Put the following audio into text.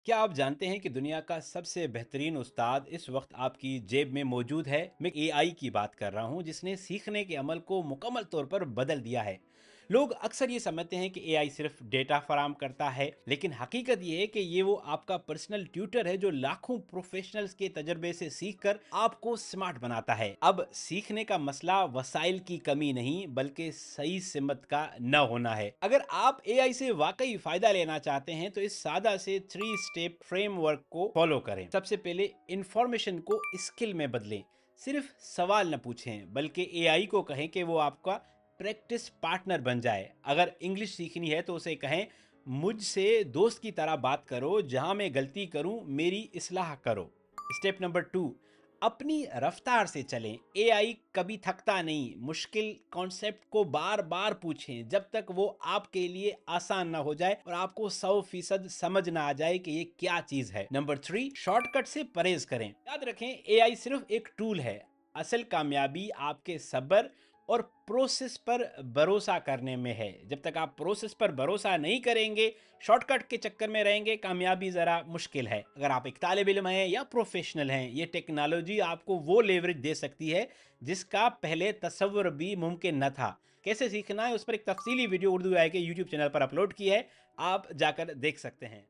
क्या आप जानते हैं कि दुनिया का सबसे बेहतरीन उस्ताद इस वक्त आपकी जेब में मौजूद है? मैं एआई की बात कर रहा हूं, जिसने सीखने के अमल को मुकम्मल तौर पर बदल दिया है। लोग अक्सर ये समझते हैं कि एआई सिर्फ डेटा फराम करता है, लेकिन हकीकत ये है कि ये वो आपका पर्सनल ट्यूटर है जो लाखों प्रोफेशनल्स के तजर्बे से सीख कर आपको स्मार्ट बनाता है। अब सीखने का मसला वसाइल की कमी नहीं, बल्कि सही सिमत का न होना है। अगर आप एआई से वाकई फायदा लेना चाहते हैं तो इस सादा से 3 स्टेप फ्रेमवर्क को फॉलो करें। सबसे पहले, इंफॉर्मेशन को स्किल में बदलें। सिर्फ सवाल न पूछें, बल्कि एआई को कहें कि वो आपका प्रैक्टिस पार्टनर बन जाए। अगर इंग्लिश सीखनी है तो उसे कहें, मुझसे दोस्त की तरह बात करो, जहां मैं गलती करूं मेरी इस्लाह करो। स्टेप नंबर 2, अपनी रफ्तार से चलें। एआई कभी थकता नहीं। मुश्किल कॉन्सेप्ट को बार बार पूछें जब तक वो आपके लिए आसान ना हो जाए और आपको 100% समझ ना आ जाए कि ये क्या चीज है। नंबर 3, शॉर्टकट से परहेज करें। याद रखें, एआई सिर्फ एक टूल है। असल कामयाबी आपके सब्र और प्रोसेस पर भरोसा करने में है। जब तक आप प्रोसेस पर भरोसा नहीं करेंगे, शॉर्टकट के चक्कर में रहेंगे, कामयाबी ज़रा मुश्किल है। अगर आप एक तालिब इल्म हैं या प्रोफेशनल हैं, ये टेक्नोलॉजी आपको वो लेवरेज दे सकती है जिसका पहले तसव्वुर भी मुमकिन न था। कैसे सीखना है, उस पर एक तफसीली वीडियो उर्दू आई के यूट्यूब चैनल पर अपलोड की है, आप जाकर देख सकते हैं।